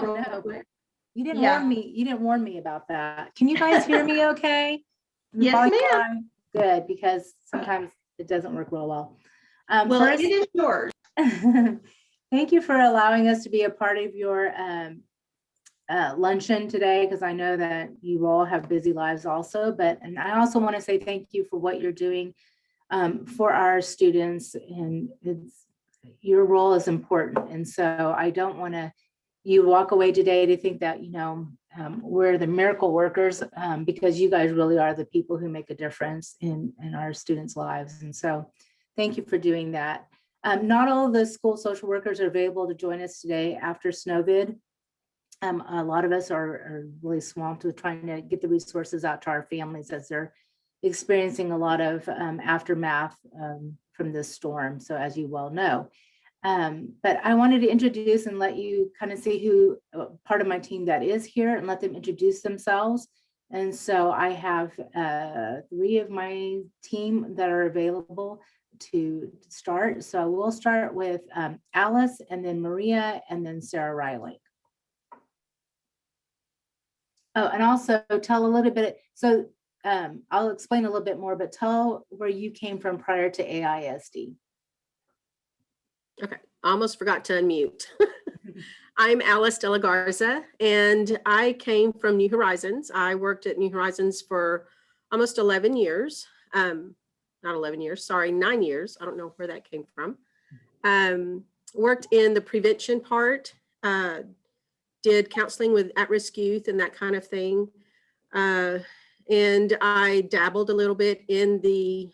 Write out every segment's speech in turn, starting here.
real No, quick. you didn't Yeah. warn me. You didn't warn me about that. Can you guys hear me okay? Yes, ma'am. Good, because sometimes it doesn't work real well. Well, First, it is yours. thank you for allowing us to be a part of your luncheon today, because I know that you all have busy lives also, and I also want to say thank you for what you're doing for our students, and your role is important. And so I don't want you walk away today to think that, we're the miracle workers, because you guys really are the people who make a difference in our students' lives. And so thank you for doing that. Not all of the school social workers are available to join us today after Snowvid. A lot of us are really swamped with trying to get the resources out to our families as they're experiencing a lot of aftermath from this storm. So as you well know, but I wanted to introduce and let you kind of see who part of my team that is here and let them introduce themselves. And so I have 3 of my team that are available to start. So we'll start with Alice, and then Maria, and then Sara Reiling. Oh, and also tell a little bit. So I'll explain a little bit more, but tell where you came from prior to AISD. Okay, I almost forgot to unmute. I'm Alice De La Garza, and I came from New Horizons. I worked at New Horizons for almost 11 years. Not 11 years, sorry, 9 years. I don't know where that came from. Worked in the prevention part, did counseling with at-risk youth and that kind of thing. And I dabbled a little bit in the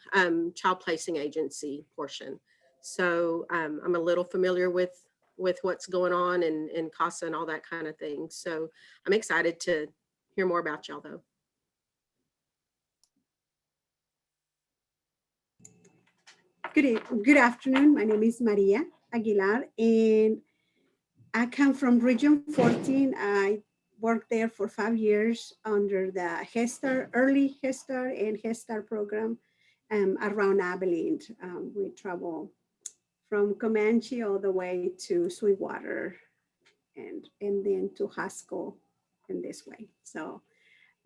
child placing agency portion. So I'm a little familiar with what's going on in CASA and all that kind of thing. So I'm excited to hear more about y'all though. Good afternoon. My name is Maria Aguilar, and I come from Region 14. I worked there for 5 years under the Head Start, early Head Start and Head Start program around Abilene. We travel from Comanche all the way to Sweetwater and then to Haskell in this way. So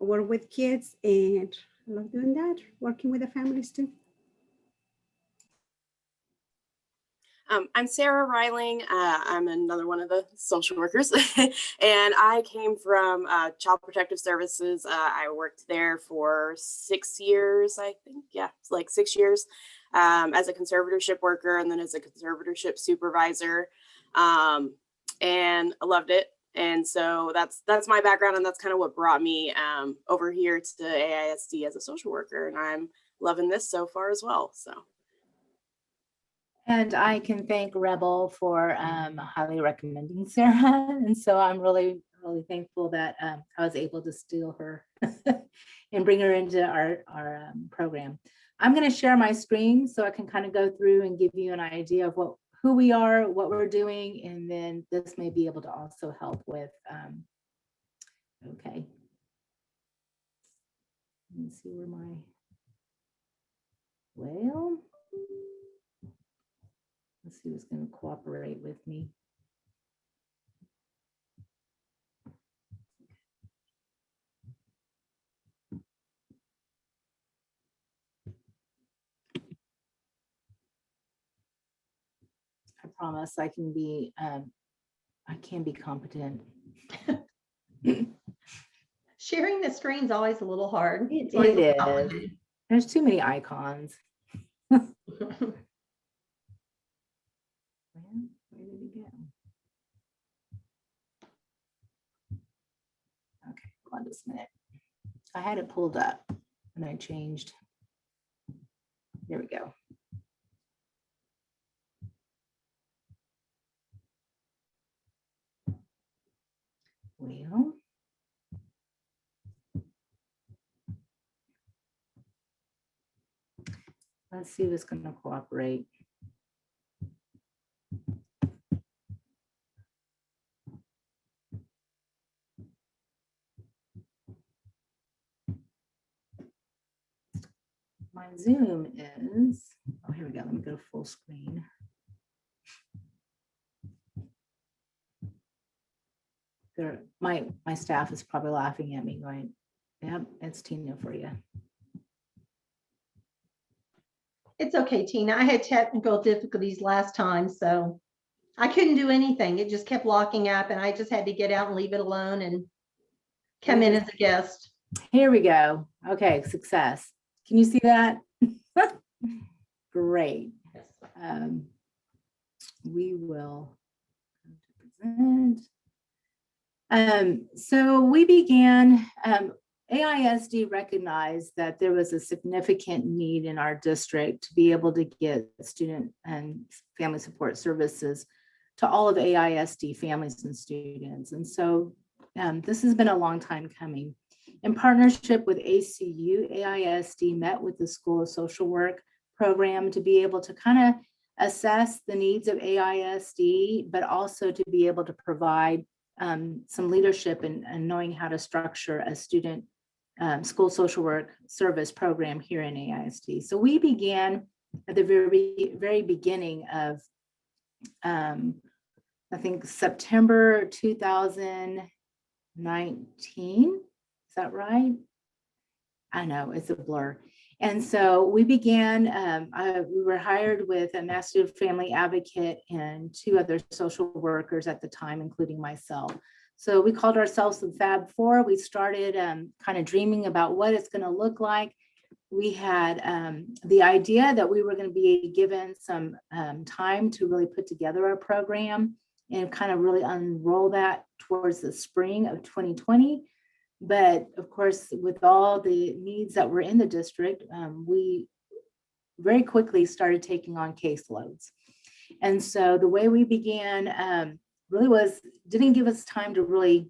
I work with kids and I love doing that, working with the families too. I'm Sara Reiling. I'm another one of the social workers, and I came from Child Protective Services. I worked there for 6 years, I think. Yeah, it's like 6 years as a conservatorship worker, and then as a conservatorship supervisor, and I loved it. And so that's my background, and that's kind of what brought me over here to AISD as a social worker, and I'm loving this so far as well. So. And I can thank Rebel for highly recommending Sara. And so I'm really, really thankful that I was able to steal her and bring her into our program. I'm going to share my screen so I can kind of go through and give you an idea of who we are, what we're doing, and then this may be able to also help with, okay. Let me see where let's see who's going to cooperate with me. I promise I can be competent. Sharing the screen is always a little hard. It is. There's too many icons. Where did he go? Okay, hold on just a minute. I had it pulled up and I changed. There we go. Well, let's see who's going to cooperate. My Zoom is, oh, here we go. Let me go full screen. my staff is probably laughing at me going, yep, it's Tina for you. It's okay, Tina. I had technical difficulties last time, so I couldn't do anything. It just kept locking up and I just had to get out and leave it alone and come in as a guest. Here we go. Okay, success. Can you see that? Great. We will present. So we began, AISD recognized that there was a significant need in our district to be able to get student and family support services to all of AISD families and students. And so this has been a long time coming. In partnership with ACU, AISD met with the School of Social Work program to be able to kind of assess the needs of AISD, but also to be able to provide some leadership in knowing how to structure a student school social work service program here in AISD. So we began at the very beginning of, I think, September 2019. Is that right? I know, it's a blur. And so we began, we were hired with a master family advocate and 2 other social workers at the time, including myself. So we called ourselves the Fab Four. We started kind of dreaming about what it's going to look like. We had the idea that we were going to be given some time to really put together our program and kind of really unroll that towards the spring of 2020. But of course, with all the needs that were in the district, we very quickly started taking on caseloads. And so the way we began really didn't give us time to really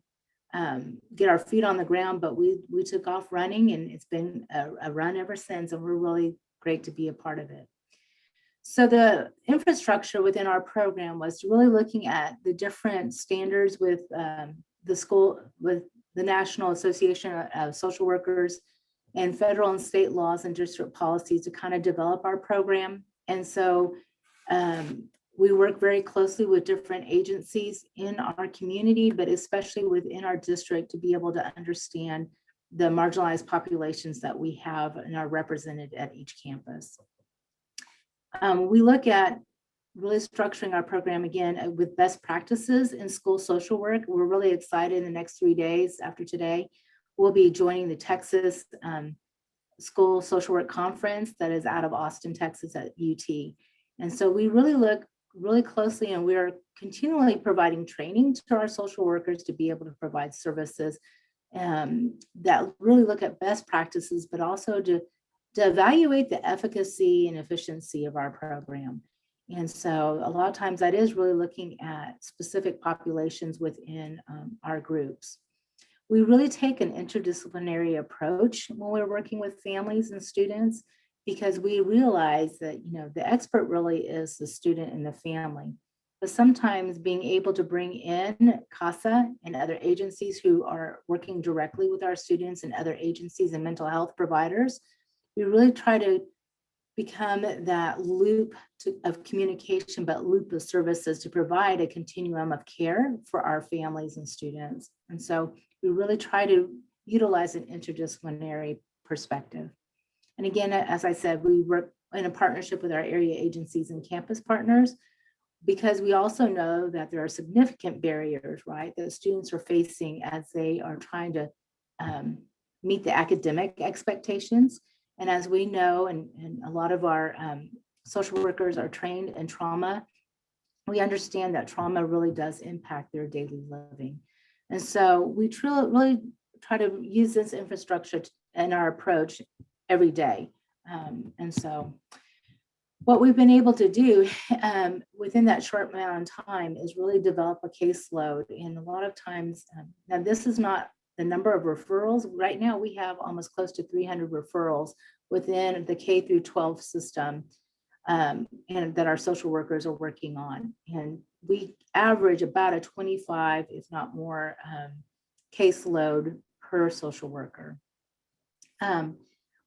get our feet on the ground, but we took off running, and it's been a run ever since, and we're really great to be a part of it. So the infrastructure within our program was really looking at the different standards with the school, with the National Association of Social Workers and federal and state laws and district policies to kind of develop our program. And so we work very closely with different agencies in our community, but especially within our district to be able to understand the marginalized populations that we have and are represented at each campus. We look at really structuring our program again with best practices in school social work. We're really excited in the next 3 days after today. We'll be joining the Texas School Social Work Conference that is out of Austin, Texas at UT. And so we really look really closely, and we are continually providing training to our social workers to be able to provide services that really look at best practices, but also to evaluate the efficacy and efficiency of our program. And so a lot of times that is really looking at specific populations within our groups. We really take an interdisciplinary approach when we're working with families and students, because we realize that, you know, the expert really is the student and the family. But sometimes being able to bring in CASA and other agencies who are working directly with our students and other agencies and mental health providers, we really try to become that loop of communication, but loop of services to provide a continuum of care for our families and students. And so we really try to utilize an interdisciplinary perspective. And again, as I said, we work in a partnership with our area agencies and campus partners, because we also know that there are significant barriers, right, that students are facing as they are trying to meet the academic expectations. And as we know, and a lot of our social workers are trained in trauma, we understand that trauma really does impact their daily living. And so we really try to use this infrastructure in our approach every day. And so what we've been able to do within that short amount of time is really develop a caseload. And a lot of times, now this is not the number of referrals. Right now, we have almost close to 300 referrals within the K through 12 system, and that our social workers are working on. And we average about a 25, if not more, caseload per social worker.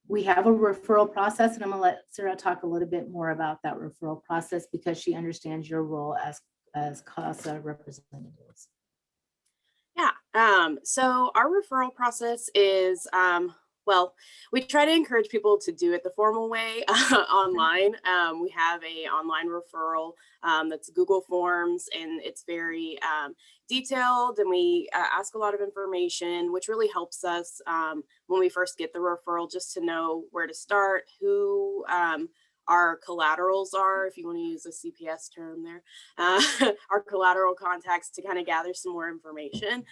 We have a referral process, and I'm going to let Sara talk a little bit more about that referral process, because she understands your role as CASA representatives. Yeah, So our referral process is, well, we try to encourage people to do it the formal way online. We have a online referral that's Google Forms, and it's very detailed, and we ask a lot of information, which really helps us when we first get the referral, just to know where to start, who our collaterals are, if you want to use a CPS term there, our collateral contacts, to kind of gather some more information.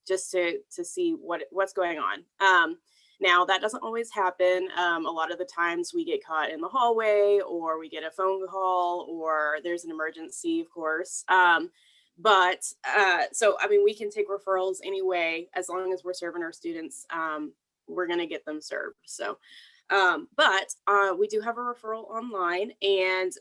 Just to see what's going on. Now that doesn't always happen. A lot of the times we get caught in the hallway, or we get a phone call, or there's an emergency, of course. So, I mean, we can take referrals anyway, as long as we're serving our students, we're going to get them served. So, we do have a referral online, and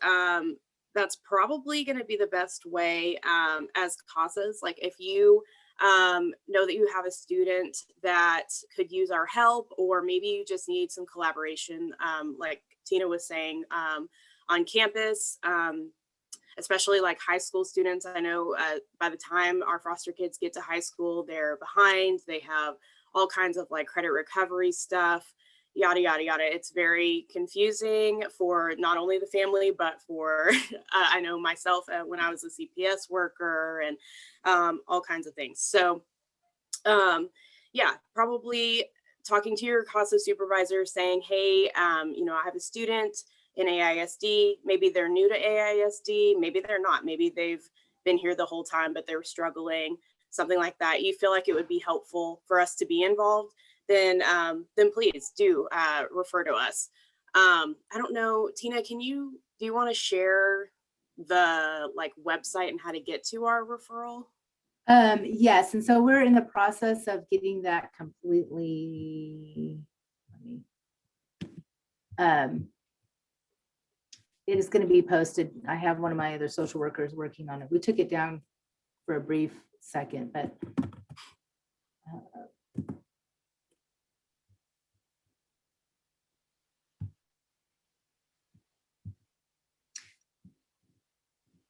that's probably going to be the best way as CASAs. Like, if you know that you have a student that could use our help, or maybe you just need some collaboration, like Tina was saying, on campus, especially like high school students. I know by the time our foster kids get to high school, they're behind. They have all kinds of like credit recovery stuff, yada, yada, yada. It's very confusing for not only the family, but for, I know myself when I was a CPS worker, and all kinds of things. So yeah, probably talking to your CASA supervisor, saying, hey, you know, I have a student in AISD. Maybe they're new to AISD. Maybe they're not. Maybe they've been here the whole time, but they're struggling, something like that. You feel like it would be helpful for us to be involved, then please do refer to us. I don't know, Tina, do you want to share the like website and how to get to our referral? Yes, and so we're in the process of getting that completely. It is going to be posted. I have one of my other social workers working on it. We took it down for a brief second, but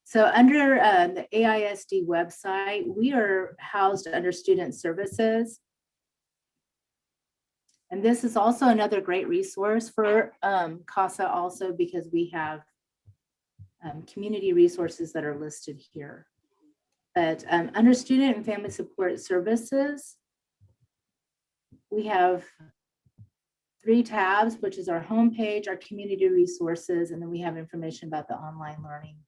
so under the AISD website, we are housed under Student Services. And this is also another great resource for CASA also, because we have community resources that are listed here. But under Student and Family Support Services, we have 3 tabs, which is our homepage, our community resources, and then we have information about the online learning.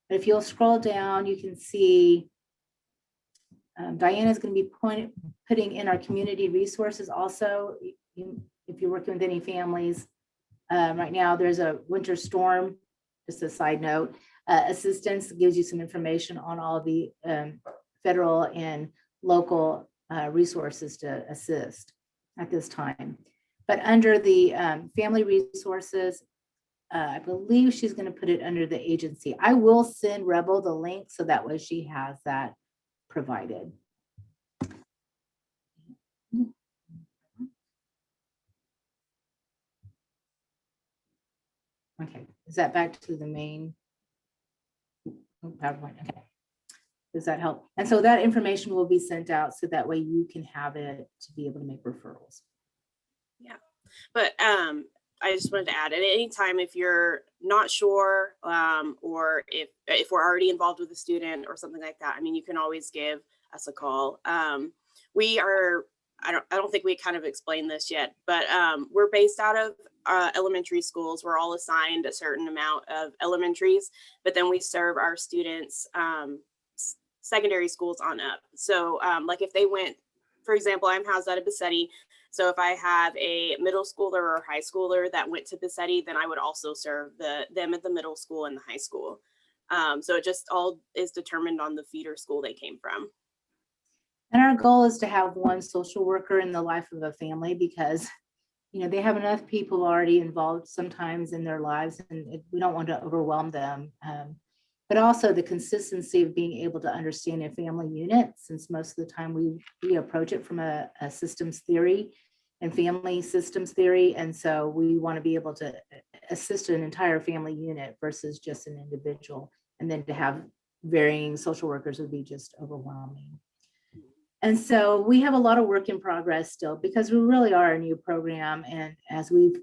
But if you'll scroll down, you can see Diana's going to be putting in our community resources also. If you're working with any families, right now there's a winter storm, just a side note, assistance gives you some information on all the federal and local resources to assist at this time. But under the family resources, I believe she's going to put it under the agency. I will send Rebel the link so that way she has that provided. Okay, is that back to the main PowerPoint? Okay, does that help? And so that information will be sent out so that way you can have it to be able to make referrals. Yeah, but I just wanted to add, at any time, if you're not sure, or if we're already involved with a student or something like that, I mean, you can always give us a call. We are, I don't think we kind of explained this yet, but we're based out of elementary schools. We're all assigned a certain amount of elementaries, but then we serve our students secondary schools on up. So like if they went, for example, I'm housed out of Bassetti. So if I have a middle schooler or a high schooler that went to Bassetti, then I would also serve them at the middle school and the high school. So it just all is determined on the feeder school they came from. And our goal is to have one social worker in the life of a family, because they have enough people already involved sometimes in their lives, and we don't want to overwhelm them. But also the consistency of being able to understand a family unit, since most of the time we approach it from a systems theory and family systems theory. And so we want to be able to assist an entire family unit versus just an individual. And then to have varying social workers would be just overwhelming. And so we have a lot of work in progress still because we really are a new program. And as we've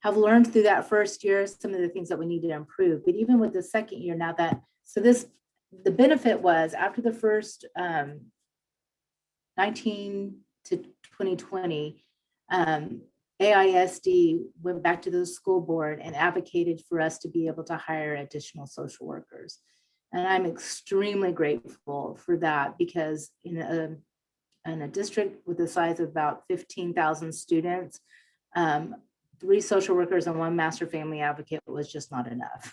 have learned through that first year, some of the things that we need to improve. But even with the second year now the benefit was after the first 19 to 2020, AISD went back to the school board and advocated for us to be able to hire additional social workers. And I'm extremely grateful for that because in a district with the size of about 15,000 students, 3 social workers and 1 master family advocate was just not enough.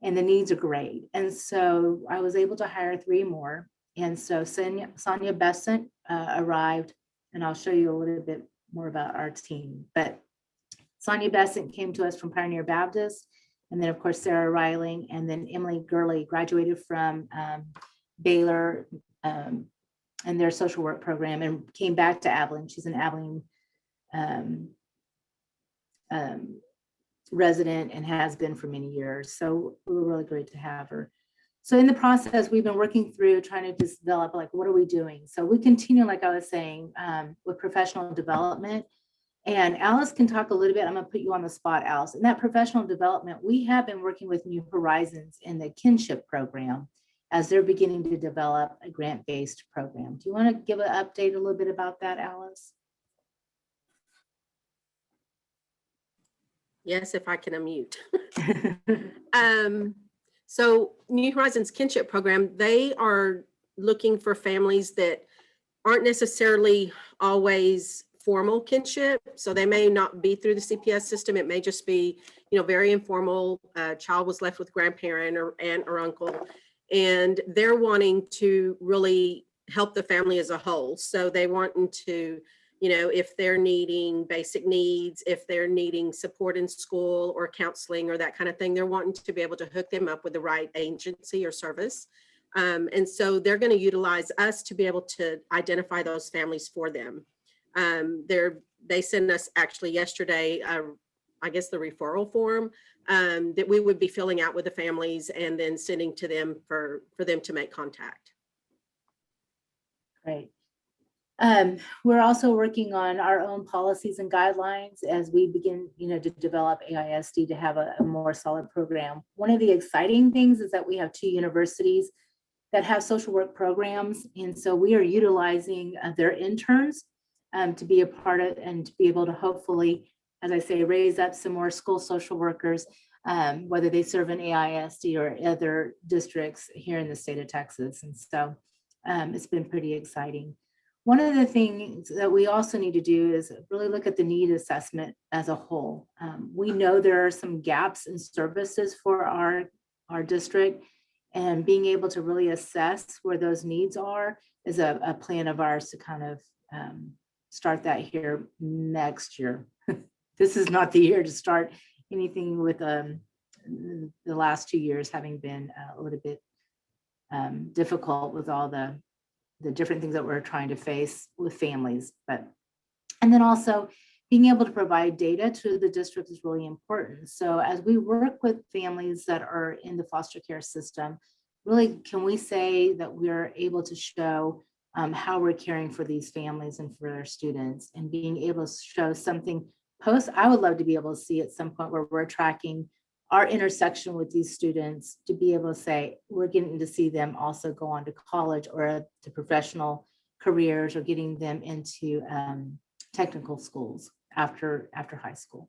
And the needs are great. And so I was able to hire 3 more. And so Sonia Besant arrived, and I'll show you a little bit more about our team. But Sonia Besant came to us from Pioneer Baptist, and then of course Sara Reiling, and then Emily Gurley graduated from Baylor and their social work program and came back to Abilene. She's an Abilene resident and has been for many years. So we were really great to have her. So in the process, we've been working through trying to develop, like, what are we doing? So we continue, like I was saying, with professional development. And Alice can talk a little bit. I'm going to put you on the spot, Alice. In that professional development, we have been working with New Horizons in the Kinship program as they're beginning to develop a grant-based program. Do you want to give an update a little bit about that, Alice? Yes, if I can unmute. So New Horizons Kinship program, they are looking for families that aren't necessarily always formal kinship. So they may not be through the CPS system. It may just be, very informal. A child was left with grandparent or aunt or uncle, and they're wanting to really help the family as a whole. So they wanting to, if they're needing basic needs, if they're needing support in school or counseling or that kind of thing, they're wanting to be able to hook them up with the right agency or service. And so they're going to utilize us to be able to identify those families for them. They sent us actually yesterday, I guess the referral form that we would be filling out with the families and then sending to them for them to make contact. Great. We're also working on our own policies and guidelines as we begin, to develop AISD to have a more solid program. One of the exciting things is that we have 2 universities that have social work programs. And so we are utilizing their interns to be a part of and to be able to hopefully, as I say, raise up some more school social workers, whether they serve in AISD or other districts here in the state of Texas. And so it's been pretty exciting. One of the things that we also need to do is really look at the need assessment as a whole. We know there are some gaps in services for our district, and being able to really assess where those needs are is a plan of ours to kind of start that here next year. This is not the year to start anything with the last 2 years having been a little bit difficult with all the different things that we're trying to face with families. And then also being able to provide data to the district is really important. So as we work with families that are in the foster care system, really, can we say that we're able to show how we're caring for these families and for their students, and being able to show something I would love to be able to see at some point where we're tracking our intersection with these students to be able to say, we're getting to see them also go on to college or to professional careers, or getting them into technical schools after high school.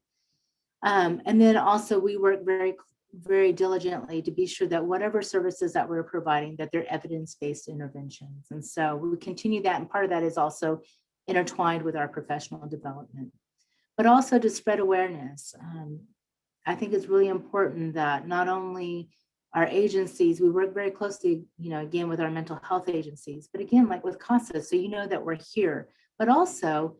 And then also we work very, very diligently to be sure that whatever services that we're providing, that they're evidence-based interventions. And so we continue that. And part of that is also intertwined with our professional development, but also to spread awareness. I think it's really important that not only our agencies, we work very closely, again, with our mental health agencies, but again, like with CASA, so that we're here. But also,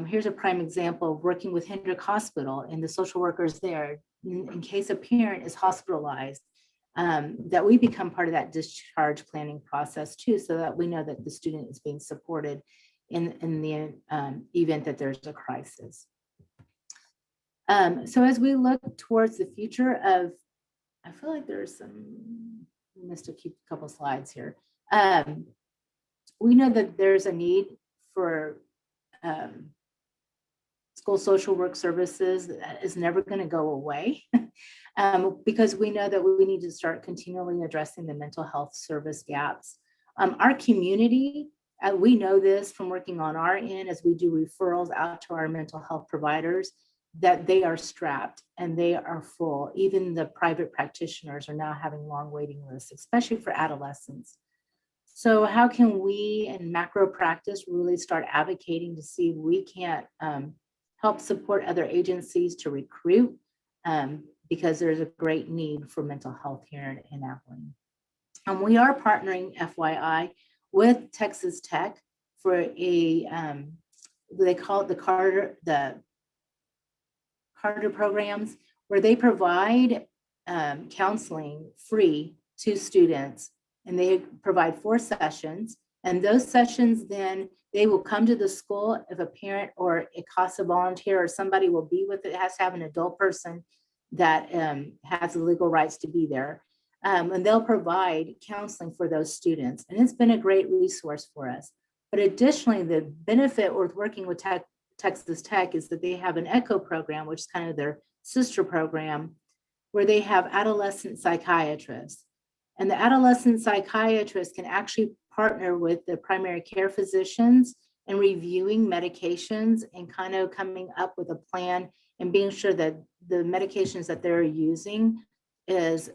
here's a prime example of working with Hendrick Hospital and the social workers there, in case a parent is hospitalized, that we become part of that discharge planning process too, so that we know that the student is being supported in the event that there's a crisis. So as we look towards the future of, I feel like there's some, I missed a couple slides here. we know that there's a need for school social work services that is never going to go away. Because we know that we need to start continually addressing the mental health service gaps. Our community, we know this from working on our end as we do referrals out to our mental health providers, that they are strapped and they are full. Even the private practitioners are now having long waiting lists, especially for adolescents. So how can we in macro practice really start advocating to see if we can't help support other agencies to recruit, because there's a great need for mental health here in Abilene. And we are partnering, FYI, with Texas Tech for a, they call it the Carter programs, where they provide counseling free to students, and they provide 4 sessions. And those sessions, then they will come to the school if a parent or a CASA volunteer or somebody will be with it. It has to have an adult person that has the legal rights to be there. And they'll provide counseling for those students. And it's been a great resource for us. But additionally, the benefit with working with Texas Tech is that they have an ECHO program, which is kind of their sister program, where they have adolescent psychiatrists. And the adolescent psychiatrists can actually partner with the primary care physicians and reviewing medications and kind of coming up with a plan and being sure that the medications that they're using is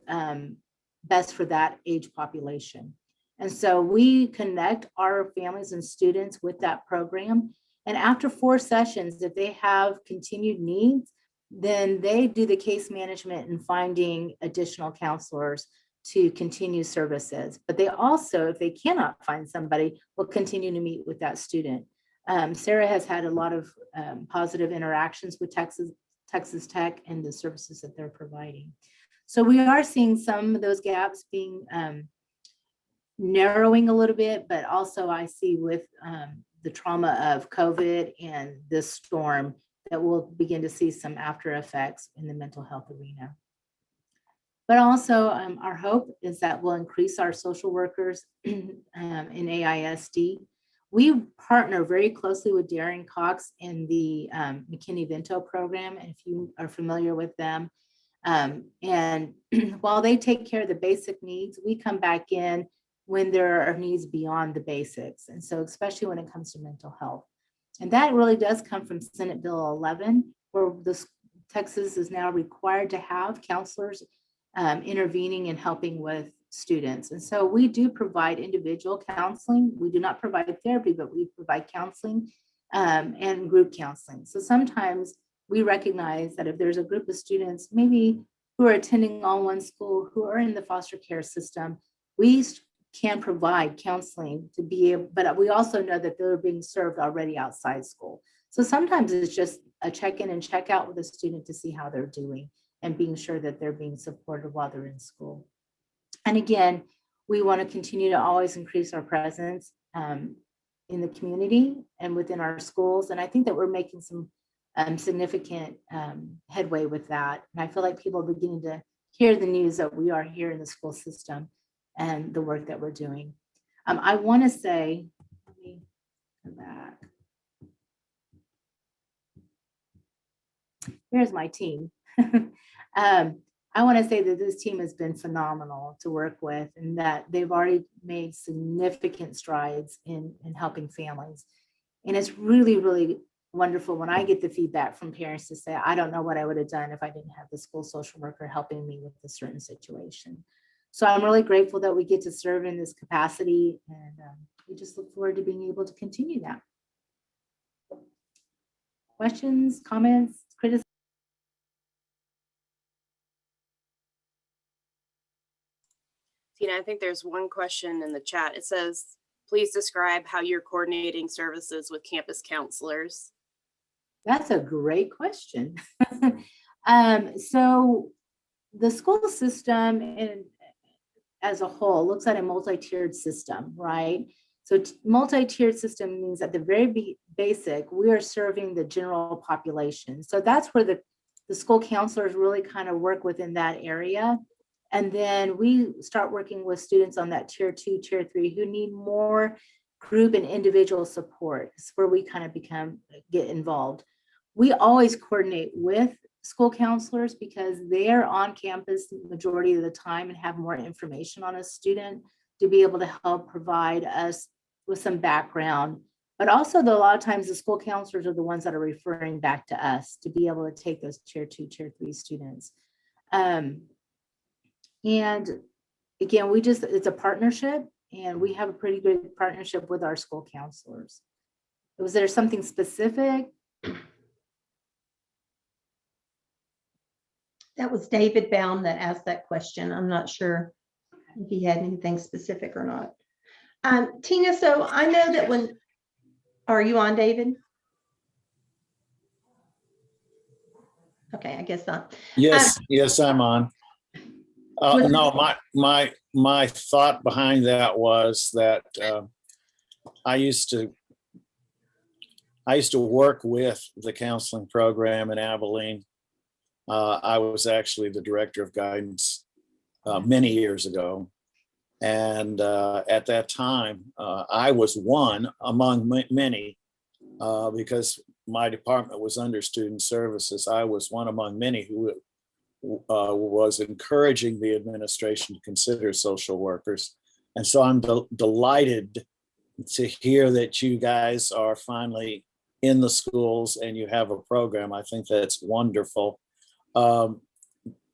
best for that age population. And so we connect our families and students with that program. And after 4 sessions, if they have continued needs, then they do the case management and finding additional counselors to continue services. But they also, if they cannot find somebody, will continue to meet with that student. Sarah has had a lot of positive interactions with Texas Tech and the services that they're providing. So we are seeing some of those gaps being narrowing a little bit, but also I see with the trauma of COVID and this storm that we'll begin to see some after effects in the mental health arena. But also our hope is that we'll increase our social workers in AISD. We partner very closely with Darren Cox in the McKinney-Vento program, and if you are familiar with them. And while they take care of the basic needs, we come back in when there are needs beyond the basics. And so especially when it comes to mental health. And that really does come from Senate Bill 11, where Texas is now required to have counselors intervening and helping with students. And so we do provide individual counseling. We do not provide therapy, but we provide counseling and group counseling. So sometimes we recognize that if there's a group of students, maybe who are attending all one school, who are in the foster care system, we can provide counseling to be able, but we also know that they're being served already outside school. So sometimes it's just a check-in and check-out with a student to see how they're doing and being sure that they're being supported while they're in school. And again, we want to continue to always increase our presence in the community and within our schools. And I think that we're making some significant headway with that. And I feel like people are beginning to hear the news that we are here in the school system and the work that we're doing. I want to say, let me come back. Here's my team. I want to say that this team has been phenomenal to work with, and that they've already made significant strides in helping families. And it's really, really wonderful when I get the feedback from parents to say, I don't know what I would have done if I didn't have the school social worker helping me with a certain situation. So I'm really grateful that we get to serve in this capacity, and we just look forward to being able to continue that. Questions, comments, criticism? Tina, I think there's one question in the chat. It says, please describe how you're coordinating services with campus counselors. That's a great question. So the school system as a whole looks at a multi-tiered system, right? So multi-tiered system means at the very basic, we are serving the general population. So that's where the school counselors really kind of work within that area. And then we start working with students on that tier 2, tier 3 who need more group and individual support is where we kind of get involved. We always coordinate with school counselors because they are on campus the majority of the time and have more information on a student to be able to help provide us with some background. But also, though, a lot of times the school counselors are the ones that are referring back to us to be able to take those tier 2, tier 3 students. And again, it's a partnership, and we have a pretty good partnership with our school counselors. Was there something specific? That was David Baum that asked that question. I'm not sure if he had anything specific or not. Tina, so I know that are you on, David? Okay, I guess not. Yes, yes, I'm on. No, my thought behind that was that I used to work with the counseling program in Abilene. I was actually the director of guidance many years ago. And at that time, I was one among many because my department was under student services. I was one among many who was encouraging the administration to consider social workers. And so I'm delighted to hear that you guys are finally in the schools and you have a program. I think that's wonderful.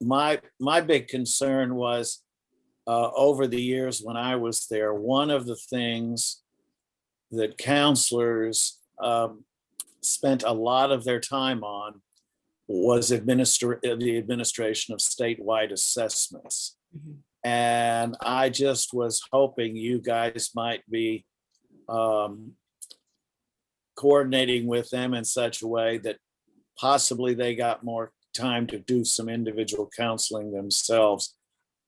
My big concern was over the years when I was there, one of the things that counselors spent a lot of their time on was the administration of statewide assessments. Mhm. And I just was hoping you guys might be coordinating with them in such a way that possibly they got more time to do some individual counseling themselves.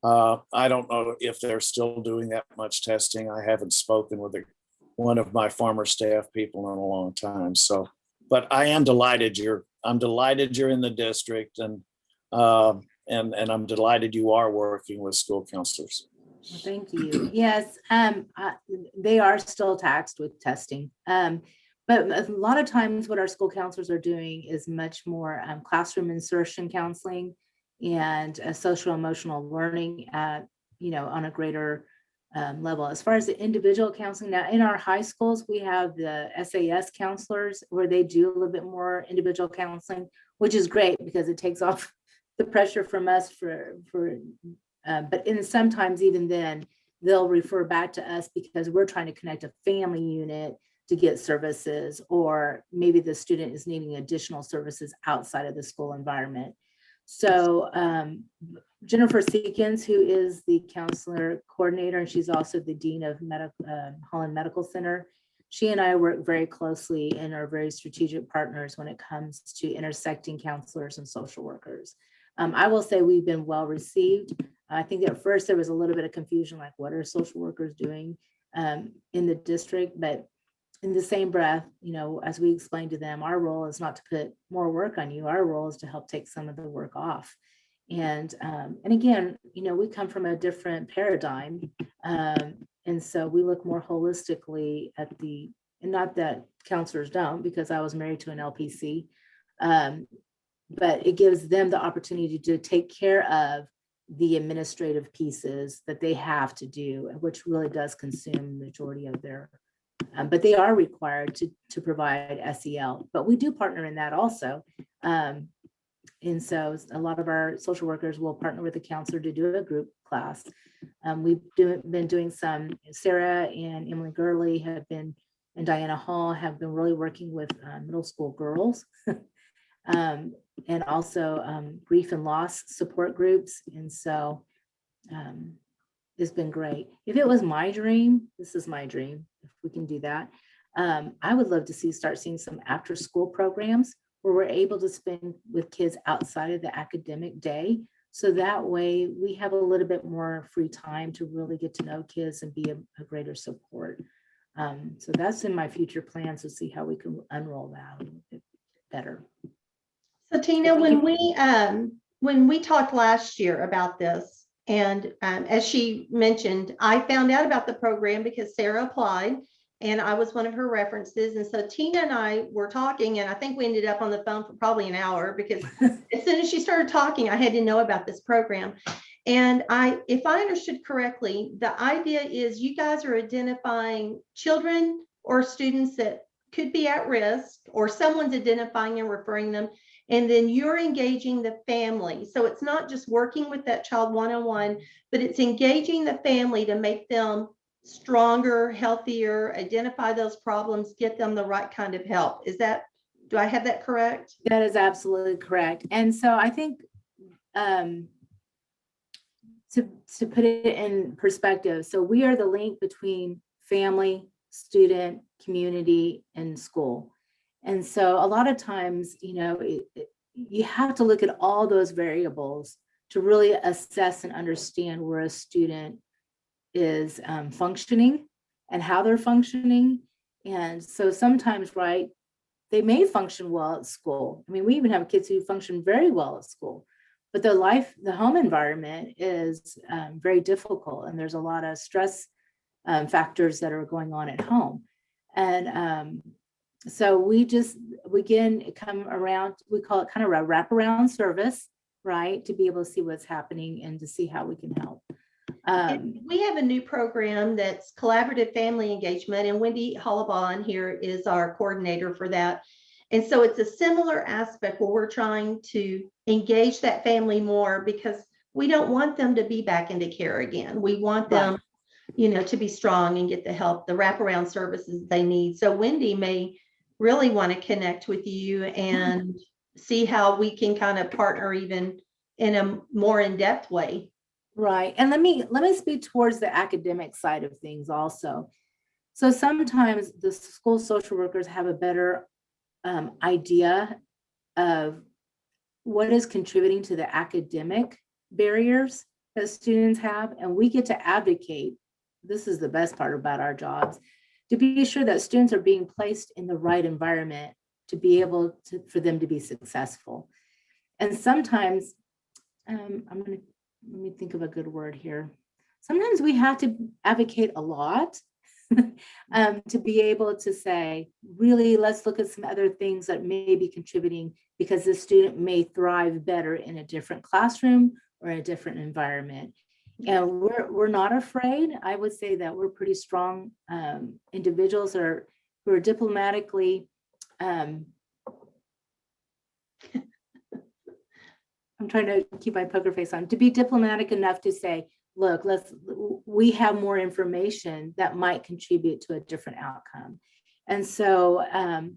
I don't know if they're still doing that much testing. I haven't spoken with one of my former staff people in a long time. So, but I am delighted I'm delighted you're in the district, and I'm delighted you are working with school counselors. Well, thank you. Yes, they are still taxed with testing. But a lot of times what our school counselors are doing is much more classroom insertion counseling and social emotional learning at, on a greater level. As far as the individual counseling, now in our high schools, we have the SAS counselors where they do a little bit more individual counseling, which is great because it takes off the pressure from us but sometimes even then they'll refer back to us because we're trying to connect a family unit to get services, or maybe the student is needing additional services outside of the school environment. So Jennifer Seekins, who is the counselor coordinator, and she's also the dean of Holland Medical Center, she and I work very closely and are very strategic partners when it comes to intersecting counselors and social workers. I will say we've been well received. I think at first there was a little bit of confusion, like what are social workers doing in the district? But in the same breath, as we explained to them, our role is not to put more work on you. Our role is to help take some of the work off. And again, we come from a different paradigm. And so we look more holistically at and not that counselors don't, because I was married to an LPC, but it gives them the opportunity to take care of the administrative pieces that they have to do, which really does consume the majority of their, but they are required to provide SEL, but we do partner in that also. And so a lot of our social workers will partner with a counselor to do a group class. We've been doing some, Sarah and Emily Gurley and Diana Hall have been really working with middle school girls. And also grief and loss support groups. And so it's been great. If it was my dream, this is my dream, if we can do that, I would love to start seeing some after school programs where we're able to spend with kids outside of the academic day. So that way we have a little bit more free time to really get to know kids and be a greater support. So that's in my future plans to see how we can unroll that a little bit better. So Tina, when we talked last year about this, and as she mentioned, I found out about the program because Sarah applied, and I was one of her references. And so Tina and I were talking, and I think we ended up on the phone for probably an hour, because as soon as she started talking, I had to know about this program. And if I understood correctly, the idea is you guys are identifying children or students that could be at risk, or someone's identifying and referring them, and then you're engaging the family. So it's not just working with that child one-on-one, but it's engaging the family to make them stronger, healthier, identify those problems, get them the right kind of help. Do I have that correct? That is absolutely correct. And so I think to put it in perspective, so we are the link between family, student, community, and school. And so a lot of times, you have to look at all those variables to really assess and understand where a student is functioning and how they're functioning. And so sometimes, right, they may function well at school. I mean, we even have kids who function very well at school, but the home environment is very difficult, and there's a lot of stress factors that are going on at home. And so we again come around, we call it kind of a wraparound service, right? To be able to see what's happening and to see how we can help. And we have a new program that's collaborative family engagement, and Wendy Hollabaugh here is our coordinator for that. And so it's a similar aspect where we're trying to engage that family more, because we don't want them to be back into care again. We want them, to be strong and get the help, the wraparound services they need. So Wendy may really want to connect with you and see how we can kind of partner even in a more in-depth way. Right. And let me speak towards the academic side of things also. So sometimes the school social workers have a better idea of what is contributing to the academic barriers that students have, and we get to advocate. This is the best part about our jobs, to be sure that students are being placed in the right environment to be able to, for them to be successful. And sometimes, let me think of a good word here. Sometimes we have to advocate a lot to be able to say, really, let's look at some other things that may be contributing, because the student may thrive better in a different classroom or a different environment. And we're not afraid. I would say that we're pretty strong individuals who are diplomatically, I'm trying to keep my poker face on, to be diplomatic enough to say, look, we have more information that might contribute to a different outcome. And so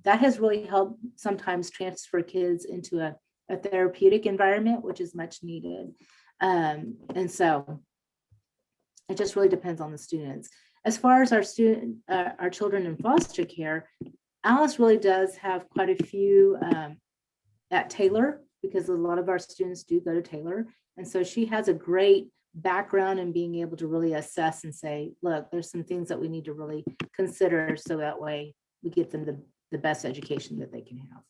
that has really helped sometimes transfer kids into a therapeutic environment, which is much needed. And so it just really depends on the students. As far as our children in foster care, Alice really does have quite a few at Taylor, because a lot of our students do go to Taylor. And so she has a great background in being able to really assess and say, look, there's some things that we need to really consider, so that way we get them the best education that they can have.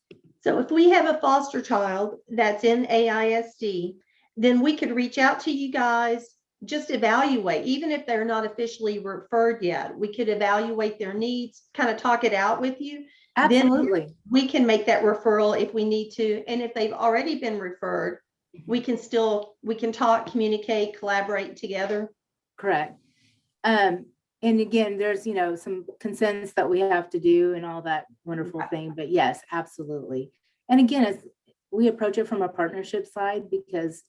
So if we have a foster child that's in AISD, then we could reach out to you guys, just evaluate, even if they're not officially referred yet, we could evaluate their needs, kind of talk it out with you. Absolutely. Then we can make that referral if we need to. And if they've already been referred, we can talk, communicate, collaborate together. Correct. And again, there's, some consents that we have to do and all that wonderful thing, but yes, absolutely. And again, as we approach it from a partnership side, because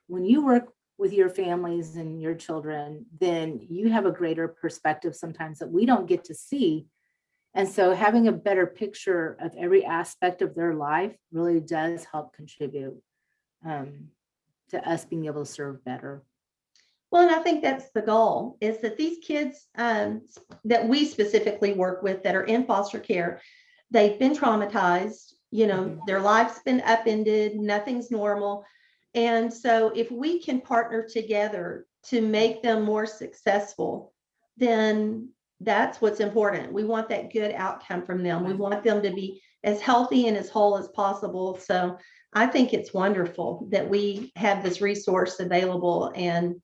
when you work with your families and your children, then you have a greater perspective sometimes that we don't get to see. And so having a better picture of every aspect of their life really does help contribute to us being able to serve better. Well, and I think that's the goal, is that these kids that we specifically work with that are in foster care, they've been traumatized, their life's been upended, nothing's normal. And so if we can partner together to make them more successful, then that's what's important. We want that good outcome from them. We want them to be as healthy and as whole as possible. So I think it's wonderful that we have this resource available, and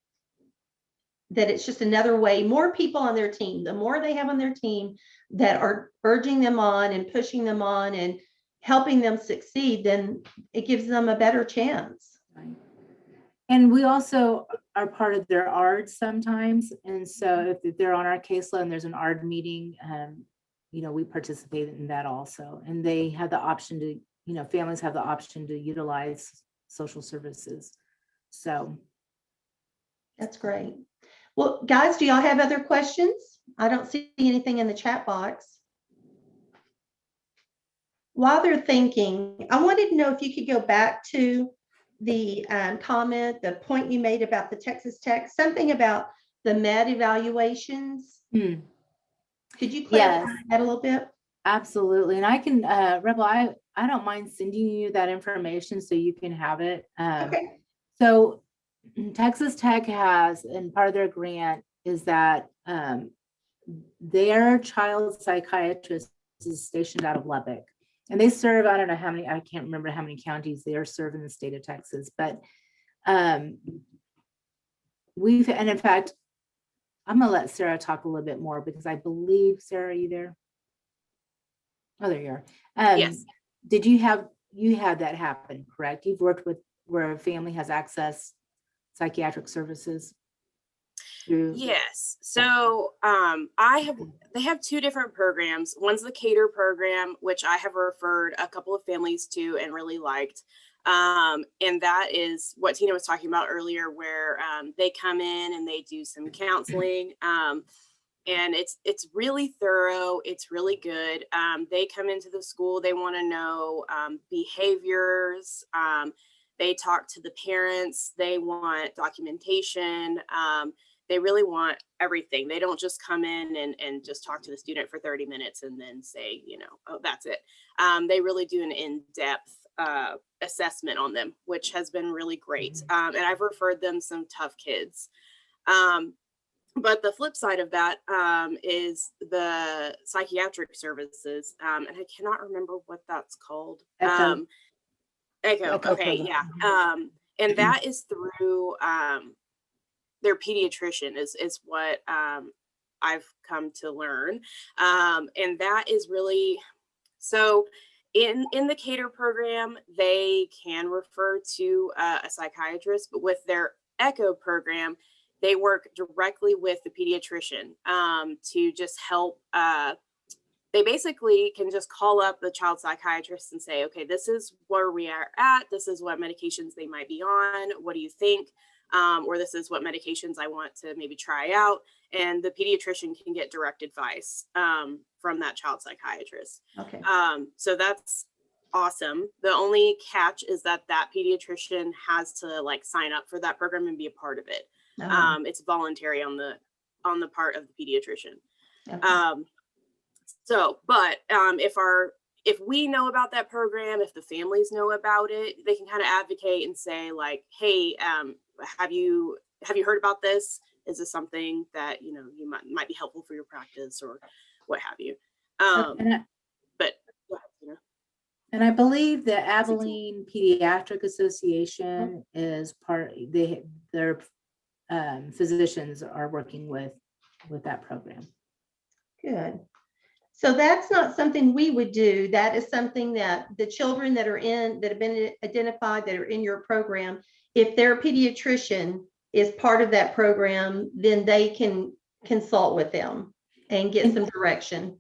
that it's just another way, more people on their team, the more they have on their team that are urging them on and pushing them on and helping them succeed, then it gives them a better chance. Right. And we also are part of their ARDs sometimes. And so if they're on our caseload and there's an ARD meeting, you know, we participate in that also. And they have the option to, you know, families have the option to utilize social services. So. That's great. Well, guys, do y'all have other questions? I don't see anything in the chat box. While they're thinking, I wanted to know if you could go back to the comment, the point you made about the Texas Tech, something about the med evaluations. Could you clarify that a little bit? Absolutely. And I can, Rebel, I don't mind sending you that information so you can have it. Okay. So Texas Tech has, and part of their grant is that their child psychiatrist is stationed out of Lubbock. And they serve, I don't know how many, I can't remember how many counties they are serving in the state of Texas, but and in fact, I'm gonna let Sarah talk a little bit more because I believe, Sarah, are you there? Oh, there you are. Yes. Did you had that happen, correct? You've worked with where a family has access psychiatric services through? Yes. So they have two different programs. One's the Cater program, which I have referred a couple of families to and really liked. And that is what Tina was talking about earlier, where they come in and they do some counseling. And it's really thorough. It's really good. They come into the school. They want to know behaviors. They talk to the parents. They want documentation. They really want everything. They don't just come in and just talk to the student for 30 minutes and then say, you know, oh, that's it. They really do an in-depth assessment on them, which has been really great. And I've referred them some tough kids. But the flip side of that is the Psychiatric Services. And I cannot remember what that's called. Echo. Echo. Okay. Yeah. And that is through their pediatrician is what I've come to learn. And that is really, so in the Cater program, they can refer to a psychiatrist, but with their Echo program, they work directly with the pediatrician to just help. They basically can just call up the child psychiatrist and say, okay, this is where we are at. This is what medications they might be on. What do you think? Or this is what medications I want to maybe try out. And the pediatrician can get direct advice from that child psychiatrist. Okay. So that's awesome. The only catch is that pediatrician has to like sign up for that program and be a part of it. It's voluntary on the part of the pediatrician. Okay. But if we know about that program, if the families know about it, they can kind of advocate and say like, hey, have you heard about this? Is this something that, you know, you might be helpful for your practice or what have you? But go ahead, you know. And I believe the Abilene Pediatric Association is their physicians are working with that program. Good. So that's not something we would do. That is something that the children that have been identified that are in your program, if their pediatrician is part of that program, then they can consult with them and get some direction.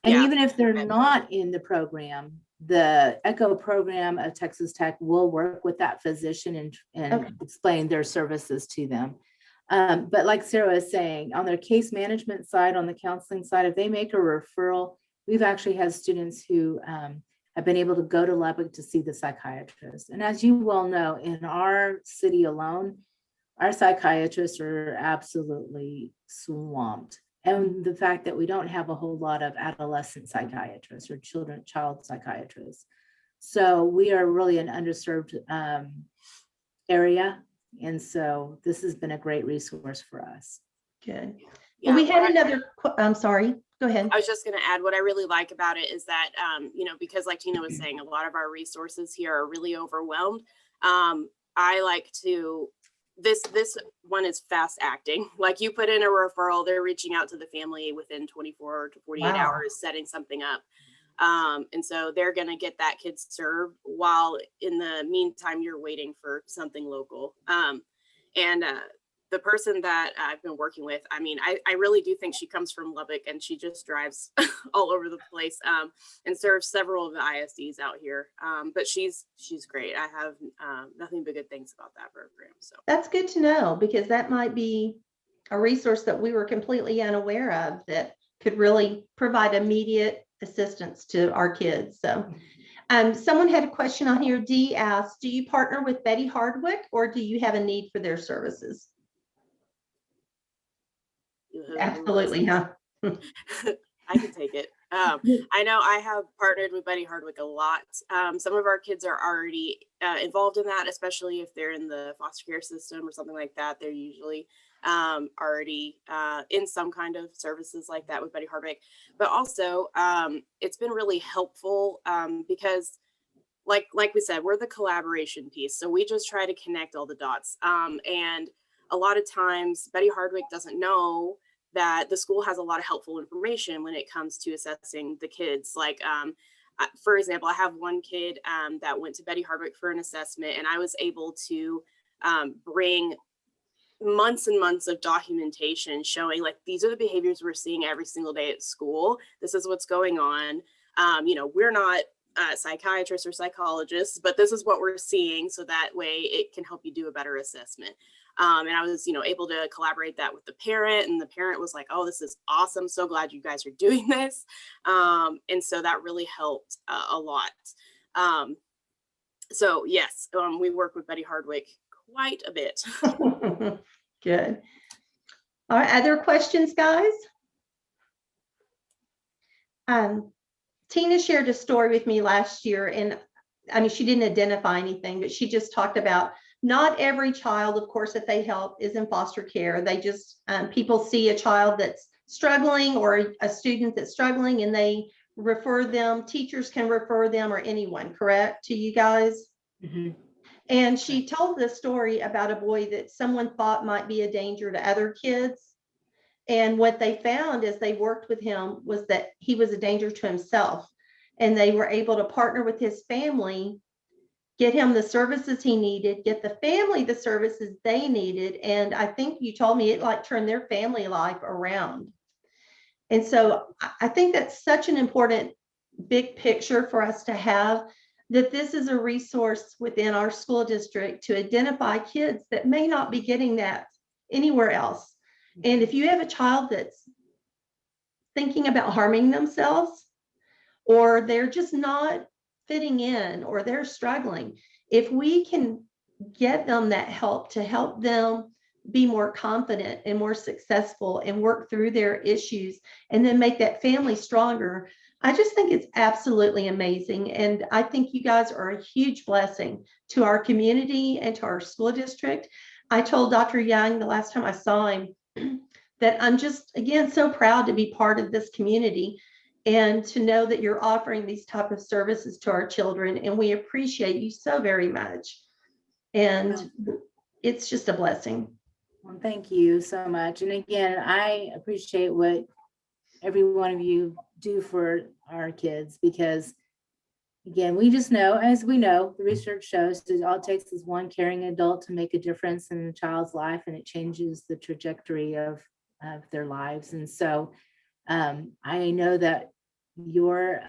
And even if they're not in the program, the ECHO program of Texas Tech will work with that physician and explain their services to them. But like Sarah is saying, on their case management side, on the counseling side, if they make a referral, we've actually had students who have been able to go to Lubbock to see the psychiatrist. And as you well know, in our city alone, our psychiatrists are absolutely swamped. And the fact that we don't have a whole lot of adolescent psychiatrists or child psychiatrists. So we are really an underserved area. And so this has been a great resource for us. Good. Yeah, well, we had another, I'm sorry, go ahead. I was just going to add what I really like about it is that, you know, because like Tina was saying, a lot of our resources here are really overwhelmed. I like to this one is fast acting. Like you put in a referral, they're reaching out to the family within 24 to 48 Wow. hours, setting something up. And so they're going to get that kid served while in the meantime, you're waiting for something local. And the person that I've been working with, I mean, I really do think she comes from Lubbock, and she just drives all over the place and serves several of the ISDs out here. But she's great. I have nothing but good things about that program. So That's good to know, because that might be a resource that we were completely unaware of that could really provide immediate assistance to our kids. So someone had a question on here. Dee asked, do you partner with Betty Hardwick, or do you have a need for their services? Absolutely, huh? I can take it. I know I have partnered with Betty Hardwick a lot. Some of our kids are already involved in that, especially if they're in the foster care system or something like that. They're usually already in some kind of services like that with Betty Hardwick. But also, it's been really helpful because like we said, we're the collaboration piece. So we just try to connect all the dots. And a lot of times Betty Hardwick doesn't know that the school has a lot of helpful information when it comes to assessing the kids. Like, for example, I have one kid that went to Betty Hardwick for an assessment, and I was able to bring months and months of documentation showing like, these are the behaviors we're seeing every single day at school. This is what's going on. We're not psychiatrists or psychologists, but this is what we're seeing. So that way it can help you do a better assessment. And I was, able to collaborate that with the parent, and the parent was like, oh, this is awesome. So glad you guys are doing this. And so that really helped a lot. So yes, we work with Betty Hardwick quite a bit. Good. All right, other questions, guys? Tina shared a story with me last year, and I mean, she didn't identify anything, but she just talked about not every child, of course, that they help is in foster care. They just, people see a child that's struggling or a student that's struggling, and they refer them. Teachers can refer them, or anyone, correct, to you guys? Mm-hmm. And she told this story about a boy that someone thought might be a danger to other kids. And what they found as they worked with him was that he was a danger to himself. And they were able to partner with his family, get him the services he needed, get the family the services they needed. And I think you told me it like turned their family life around. And so I think that's such an important big picture for us to have, that this is a resource within our school district to identify kids that may not be getting that anywhere else. And if you have a child that's thinking about harming themselves, or they're just not fitting in, or they're struggling, if we can get them that help to help them be more confident and more successful and work through their issues, and then make that family stronger, I just think it's absolutely amazing. And I think you guys are a huge blessing to our community and to our school district. I told Dr. Young the last time I saw him that I'm just, again, so proud to be part of this community and to know that you're offering these type of services to our children. And we appreciate you so very much. And it's just a blessing. Well, thank you so much. And again, I appreciate what every one of you do for our kids, because again, we just know, as we know, the research shows that all it takes is one caring adult to make a difference in a child's life, and it changes the trajectory of their lives. And so I know that your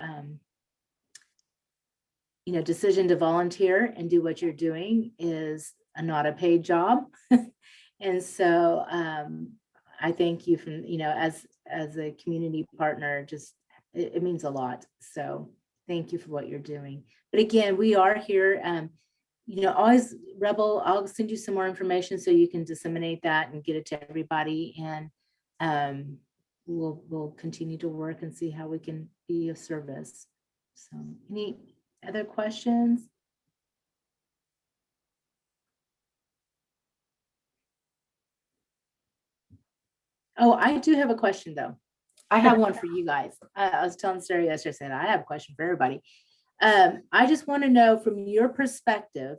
decision to volunteer and do what you're doing is not a paid job. And so I thank you from, as a community partner, just it means a lot. So thank you for what you're doing. But again, we are here, always Rebel, I'll send you some more information so you can disseminate that and get it to everybody. And we'll continue to work and see how we can be of service. So any other questions? Oh, I do have a question though. I have one for you guys. I was telling Sarah yesterday, saying I have a question for everybody. I just want to know from your perspective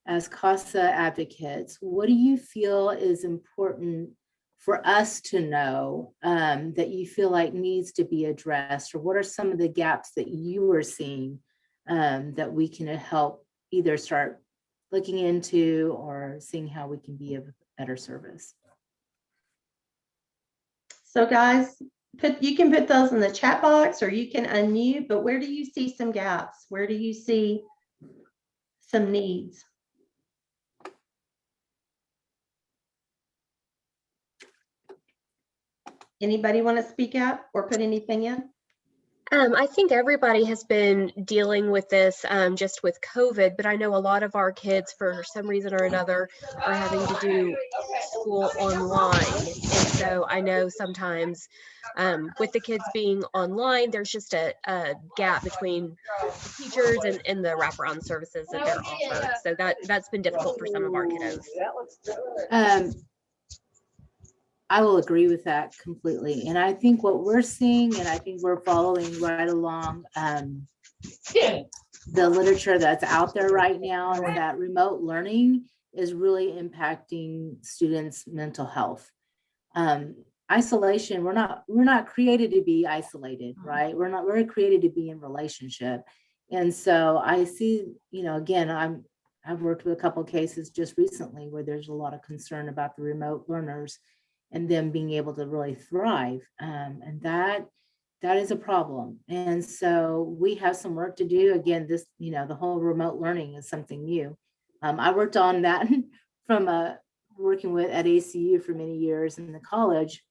as CASA advocates, what do you feel is important for us to know that you feel like needs to be addressed? Or what are some of the gaps that you are seeing that we can help either start looking into or seeing how we can be of better service? So guys, you can put those in the chat box or you can unmute, but where do you see some gaps? Where do you see some needs? Anybody want to speak up or put anything in? I think everybody has been dealing with this just with COVID, but I know a lot of our kids, for some reason or another, are having to do school online. And so I know sometimes with the kids being online, there's just a gap between the teachers and the wraparound services that they're offered. So that's been difficult for some of our kiddos. I will agree with that completely. And I think what we're seeing, and I think we're following right along the literature that's out there right now, is that remote learning is really impacting students' mental health. Isolation, we're not created to be isolated, right? We're created to be in relationship. And so I see, again, I've worked with a couple of cases just recently where there's a lot of concern about the remote learners and them being able to really thrive. And that is a problem. And so we have some work to do. Again, this, the whole remote learning is something new. I worked on that from working at ACU for many years in the college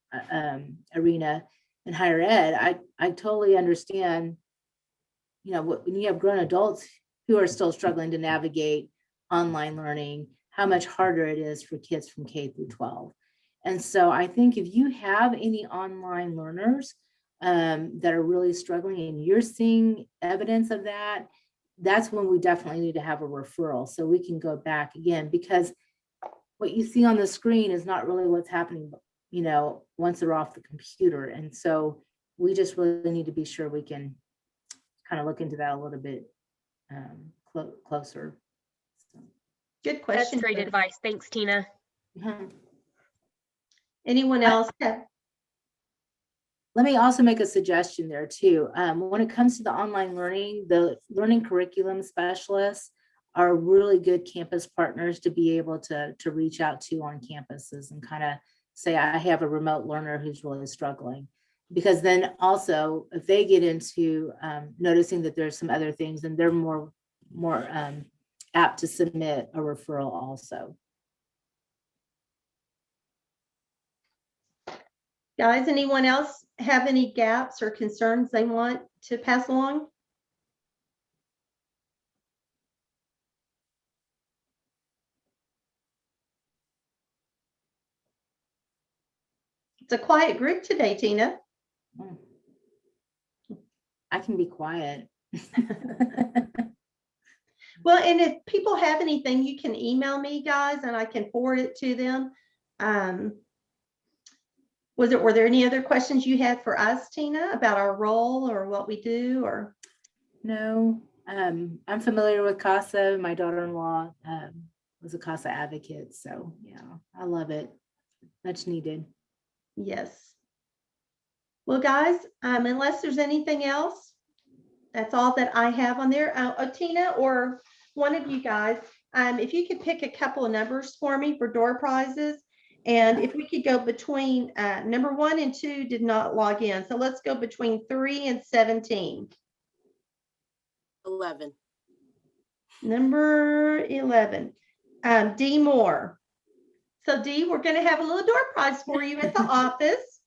arena in higher ed. I totally understand, when you have grown adults who are still struggling to navigate online learning, how much harder it is for kids from K through 12. And so I think if you have any online learners that are really struggling and you're seeing evidence of that, that's when we definitely need to have a referral so we can go back again, because what you see on the screen is not really what's happening, once they're off the computer. And so we just really need to be sure we can kind of look into that a little bit closer. So. Good question. That's great advice. Thanks, Tina. Anyone else have? Let me also make a suggestion there too. When it comes to the online learning, the learning curriculum specialists are really good campus partners to be able to reach out to on campuses and kind of say, I have a remote learner who's really struggling. Because then also, if they get into noticing that there's some other things, then they're more apt to submit a referral also. Guys, anyone else have any gaps or concerns they want to pass along? It's a quiet group today, Tina. I can be quiet. Well, and if people have anything, you can email me, guys, and I can forward it to them. Were there any other questions you had for us, Tina, about our role or what we do? Or no, I'm familiar with CASA. My daughter-in-law was a CASA advocate, so yeah, I love it. Much needed. yes. Well, guys, unless there's anything else, that's all that I have on there. Tina, or one of you guys, if you could pick a couple of numbers for me for door prizes. And if we could go between number 1 and 2 did not log in. So let's go between 3 and 17. 11. Number 11, D Moore. So D, we're going to have a little door prize for you at the office.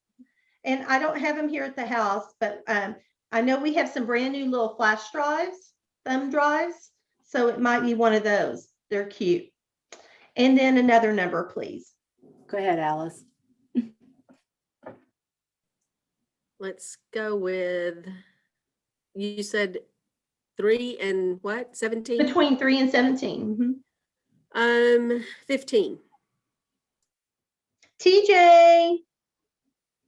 And I don't have them here at the house, but I know we have some brand new little flash drives, thumb drives. So it might be one of those. They're cute. And then another number, please. Go ahead, Alice. Let's go with, you said 3 and what, 17? Between 3 and 17. 15. TJ.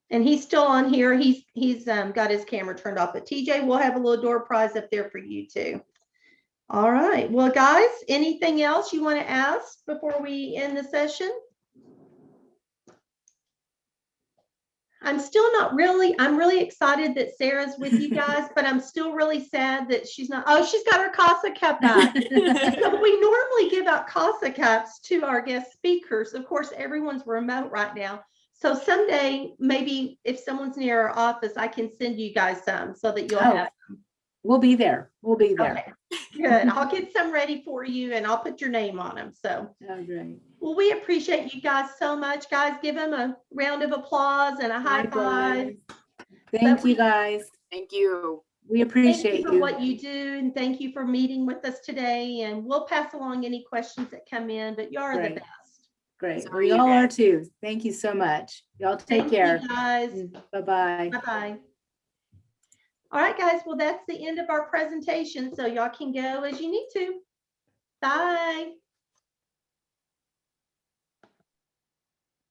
And he's still on here. He's got his camera turned off, but TJ, we'll have a little door prize up there for you too. All right. Well, guys, anything else you want to ask before we end the session? I'm really excited that Sarah's with you guys, but I'm still really sad that she's not. Oh, she's got her CASA cup back. So we normally give out CASA cups to our guest speakers. Of course, everyone's remote right now. So someday, maybe if someone's near our office, I can send you guys some so that you'll have. We'll be there. We'll be there. Okay, good. I'll get some ready for you and I'll put your name on them. So, Oh, great. well, we appreciate you guys so much. Guys, give them a round of applause and a high five. Thank you, guys. Thank you. We Thank appreciate you for you. what you do and thank you for meeting with us today. And we'll pass along any questions that come in, but you are the Great. best. Great. So We you all are guys. too. Thank you so much. Y'all take Thank care. you guys. Bye-bye. Bye-bye. All right, guys. Well, that's the end of our presentation. So y'all can go as you need to. Bye.